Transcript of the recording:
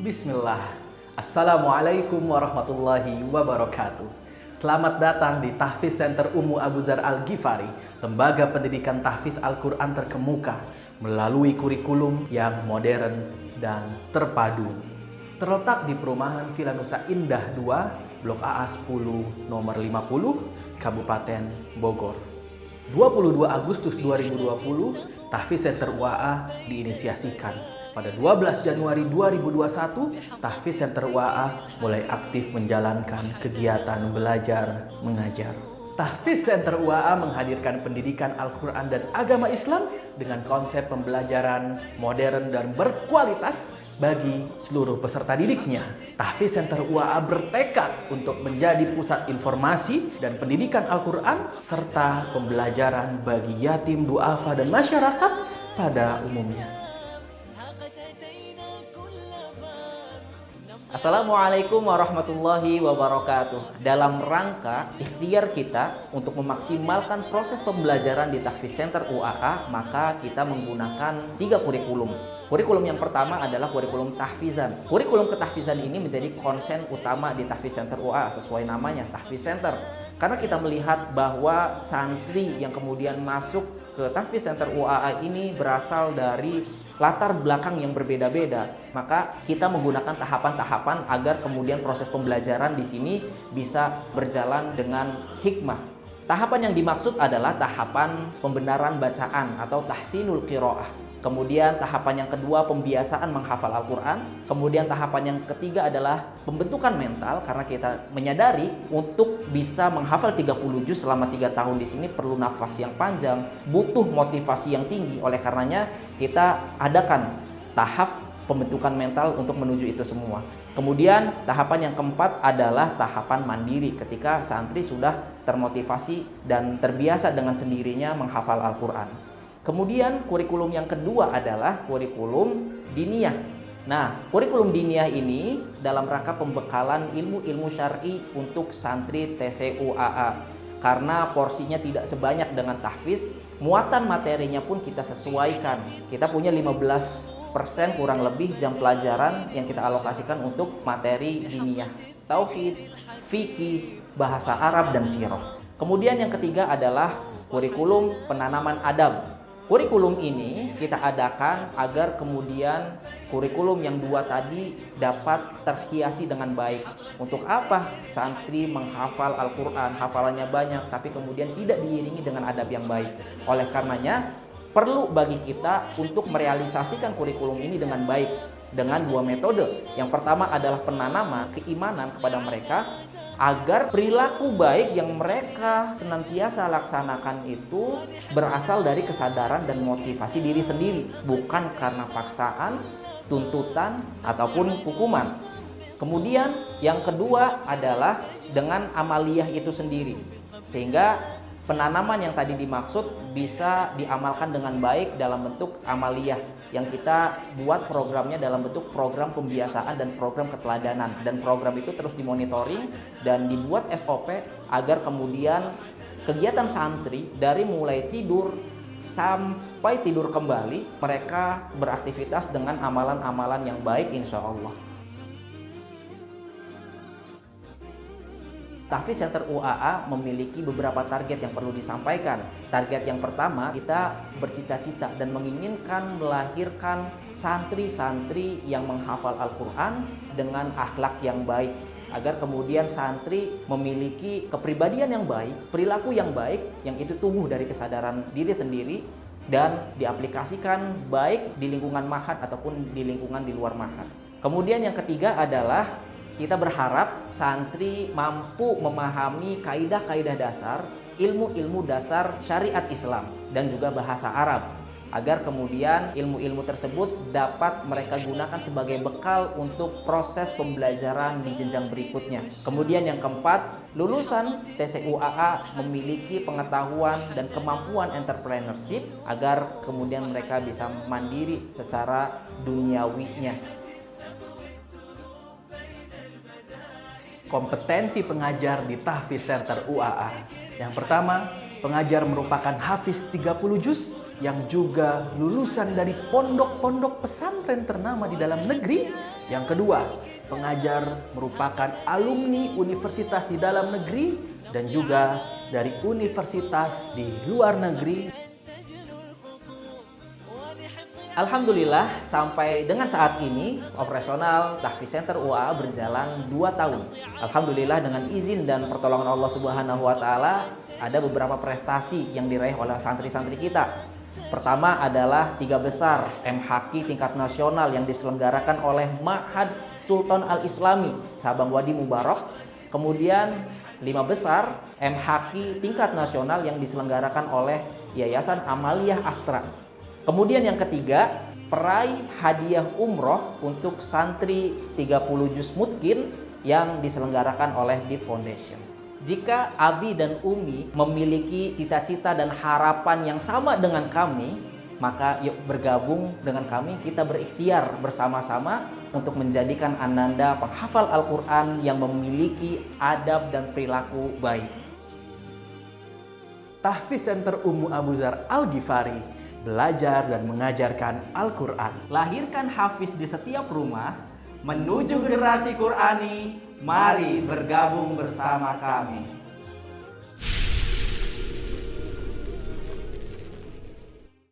Bismillah. Assalamualaikum warahmatullahi wabarakatuh. Selamat datang di Tahfiz Center Ummu Abu Dzar Al-Ghifari, lembaga pendidikan tahfiz Al-Quran terkemuka melalui kurikulum yang modern dan terpadu. Terletak di perumahan Villa Nusa Indah 2, Blok AA 10, nomor 50, Kabupaten Bogor. 22 Agustus 2020, Tahfiz Center UAA diinisiasikan. Pada 12 Januari 2021, Tahfiz Center UAA mulai aktif menjalankan kegiatan belajar mengajar. Tahfiz Center UAA menghadirkan pendidikan Al-Quran dan agama Islam dengan konsep pembelajaran modern dan berkualitas bagi seluruh peserta didiknya. Tahfiz Center UAA bertekad untuk menjadi pusat informasi dan pendidikan Al-Quran serta pembelajaran bagi yatim, duafa, dan masyarakat pada umumnya. Assalamualaikum warahmatullahi wabarakatuh. Dalam rangka ikhtiar kita untuk memaksimalkan proses pembelajaran di Tahfiz Center UAA, maka kita menggunakan 3 kurikulum. Kurikulum yang pertama adalah kurikulum tahfizan. Kurikulum ketahfizan ini menjadi konsen utama di Tahfiz Center UAA sesuai namanya, Tahfiz Center. Karena kita melihat bahwa santri yang kemudian masuk ke Tahfiz Center UAA ini berasal dari latar belakang yang berbeda-beda, maka kita menggunakan tahapan-tahapan agar kemudian proses pembelajaran di sini bisa berjalan dengan hikmah. Tahapan yang dimaksud adalah tahapan pembenaran bacaan atau tahsinul qiraah. Kemudian tahapan yang kedua pembiasaan menghafal Al-Quran. Kemudian tahapan yang ketiga adalah pembentukan mental, karena kita menyadari untuk bisa menghafal 30 juz selama 3 tahun di sini perlu nafas yang panjang, butuh motivasi yang tinggi. Oleh karenanya kita adakan tahap pembentukan mental untuk menuju itu semua. Kemudian tahapan yang keempat adalah tahapan mandiri, ketika santri sudah termotivasi dan terbiasa dengan sendirinya menghafal Al-Quran. Kemudian kurikulum yang kedua adalah kurikulum diniyah. Nah, kurikulum diniyah ini dalam rangka pembekalan ilmu-ilmu syar'i untuk santri TCUAA. Karena porsinya tidak sebanyak dengan tahfiz, muatan materinya pun kita sesuaikan. Kita punya 15% kurang lebih jam pelajaran yang kita alokasikan untuk materi diniyah, tauhid, fikih, bahasa Arab, dan sirah. Kemudian yang ketiga adalah kurikulum penanaman adab. Kurikulum ini kita adakan agar kemudian kurikulum yang 2 tadi dapat terhiasi dengan baik. Untuk apa? Santri menghafal Al-Quran, hafalannya banyak, tapi kemudian tidak diiringi dengan adab yang baik. Oleh karenanya, perlu bagi kita untuk merealisasikan kurikulum ini dengan baik dengan 2 metode. Yang pertama adalah penanaman keimanan kepada mereka, agar perilaku baik yang mereka senantiasa laksanakan itu berasal dari kesadaran dan motivasi diri sendiri, bukan karena paksaan, tuntutan, ataupun hukuman. Kemudian yang kedua adalah dengan amaliyah itu sendiri, sehingga penanaman yang tadi dimaksud bisa diamalkan dengan baik dalam bentuk amaliyah, yang kita buat programnya dalam bentuk program pembiasaan dan program keteladanan, dan program itu terus dimonitoring dan dibuat SOP agar kemudian kegiatan santri dari mulai tidur sampai tidur kembali mereka beraktivitas dengan amalan-amalan yang baik insya Allah. Tahfiz Center UAA memiliki beberapa target yang perlu disampaikan. Target yang pertama, kita bercita-cita dan menginginkan melahirkan santri-santri yang menghafal Al-Quran dengan akhlak yang baik, agar kemudian santri memiliki kepribadian yang baik, perilaku yang baik, yang itu tumbuh dari kesadaran diri sendiri dan diaplikasikan baik di lingkungan ma'had ataupun di lingkungan di luar ma'had. Kemudian yang ketiga adalah kita berharap santri mampu memahami kaidah-kaidah dasar, ilmu-ilmu dasar syariat Islam dan juga bahasa Arab, agar kemudian ilmu-ilmu tersebut dapat mereka gunakan sebagai bekal untuk proses pembelajaran di jenjang berikutnya. Kemudian yang keempat, lulusan TCUAA memiliki pengetahuan dan kemampuan entrepreneurship agar kemudian mereka bisa mandiri secara duniawinya. Kompetensi pengajar di Tahfiz Center UAA. Yang pertama, pengajar merupakan hafiz 30 juz yang juga lulusan dari pondok-pondok pesantren ternama di dalam negeri. Yang kedua, pengajar merupakan alumni universitas di dalam negeri dan juga dari universitas di luar negeri. Alhamdulillah, sampai dengan saat ini operasional Tahfiz Center UAA berjalan 2 tahun. Alhamdulillah, dengan izin dan pertolongan Allah Subhanahu wa taala, ada beberapa prestasi yang diraih oleh santri-santri kita. Pertama adalah 3 besar MHQ tingkat nasional yang diselenggarakan oleh Ma'had Sultan Al-Islami Cabang Wadi Mubarak. Kemudian 5 besar MHQ tingkat nasional yang diselenggarakan oleh Yayasan Amaliyah Astra. Kemudian yang ketiga, peraih hadiah umroh untuk santri 30 juz mutkin yang diselenggarakan oleh The Foundation. Jika Abi dan Umi memiliki cita-cita dan harapan yang sama dengan kami, maka yuk bergabung dengan kami, kita berikhtiar bersama-sama untuk menjadikan Ananda penghafal Al-Quran yang memiliki adab dan perilaku baik. Tahfiz Center Ummu Abu Dzar Al-Ghifari belajar dan mengajarkan Al-Quran. Lahirkan hafiz di setiap rumah, menuju generasi Qurani, mari bergabung bersama kami.